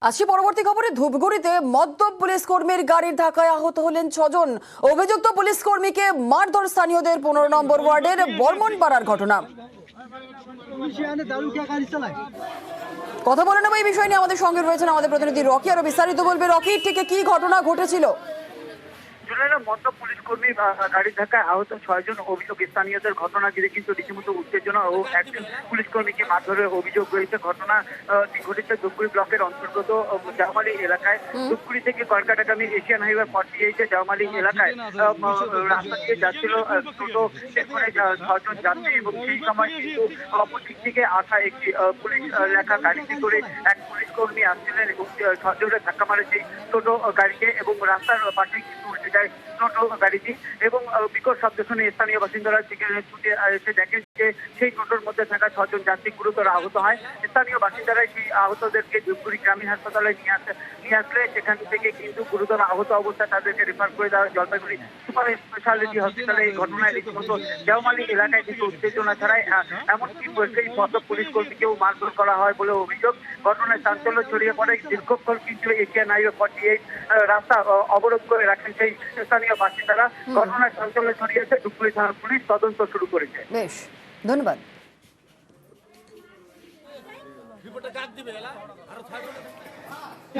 আসি পরবর্তী খবরে। ধূপগুড়িতে মদ্যপ পুলিশ কর্মীর গাড়ির ধাক্কায় আহত হলেন 6 জন। অভিযুক্ত পুলিশ কর্মীকে মারধর স্থানীয়দের 15 নম্বর ওয়ার্ডের বর্মনপাড়ার ঘটনা। কথা বলে নেব এই বিষয় নিয়ে। আমাদের সঙ্গে রয়েছেন আমাদের প্রতিনিধি রকি, আরো বিস্তারিত বলবে। রকি, ঠিক কি ঘটনা ঘটেছিল? মদ্যপ পুলিশ কর্মী গাড়ির ধাক্কায় আহত 6 জন অভিযোগ স্থানীয়দের। ঘটনা ঘিরে কিন্তু রীতিমতো উত্তেজনা ও একজন পুলিশ কর্মীকে মারধরের অভিযোগ রয়েছে। ঘটনা ঘটেছে ধূপগুড়ি ব্লকের অন্তর্গত জামালি এলাকায়। ধূপগুড়ি থেকে কলকাতাগামী এশিয়ান হাইওয়ে 48 জামালি এলাকায় রাস্তা দিয়ে যাচ্ছিল টোটো করে 6 জন যাত্রী, এবং সেই সময় কিন্তু অপোজিট থেকে আসা একটি পুলিশ লেখা গাড়িতে করে এক পুলিশ কর্মী আসছিলেন এবং 6 জনের ধাক্কা মারে সেই টোটো গাড়িকে, এবং রাস্তার পাশে কিন্তু উল্টে যায় টোটো গাড়িটি। এবং বিকট শব্দ শুনে স্থানীয় বাসিন্দারা সেখানে ছুটে এসে দেখেন যে সেই টোটোর মধ্যে থাকা 6 জন যাত্রী গুরুতর আহত হয়। স্থানীয় বাসিন্দারাই সেই আহতদেরকে ধূপগুড়ি গ্রামীণ হাসপাতালে নিয়ে আসলে সেখান থেকে কিন্তু গুরুতর আহত অবস্থায় তাদেরকে রেফার করে দেওয়া জলপাইগুড়ি সুপার স্পেশালিটি হসপিটালে। এই ঘটনায় রীতিমতো দেওমালি এলাকায় কিন্তু উত্তেজনা ছাড়াই এমনকি সেই মদ্যপ পুলিশ কর্মীকেও মারধর করা হয় বলে অভিযোগ। ঘটনায় চাঞ্চল্য ছড়িয়ে পড়ে। দীর্ঘক্ষণ কিন্তু এশিয়ান হাইওয়ে 48 রাস্তা অবরোধ করে রাখেন সেই স্থানীয় বাসিন্দারা। ঘটনায় চাঞ্চল্য ছড়িয়েছে। ধূপগুড়ি থানা পুলিশ তদন্ত শুরু করেছে। বেশ, ধন্যবাদ।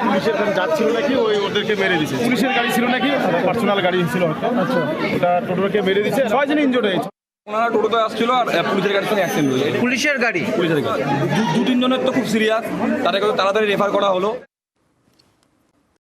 পুলিশের গাড়ি যাচ্ছিল নাকি, ওদেরকে মেরে দিছে। পুলিশের গাড়ি ছিল নাকি, পার্সোনাল গাড়ি ছিল হয়তো। আচ্ছা, ওটা টোটোকে মেরে দিছে। 6 জন ইনজোর্ড হয়েছে। ওনারা টোটোতে আসছিল আর পুলিশের গাড়ির সঙ্গে অ্যাক্সিডেন্ট হয়েছে। পুলিশের গাড়ি দু তিনজনের তো খুব সিরিয়াস, তাদেরকে তাড়াতাড়ি রেফার করা হলো।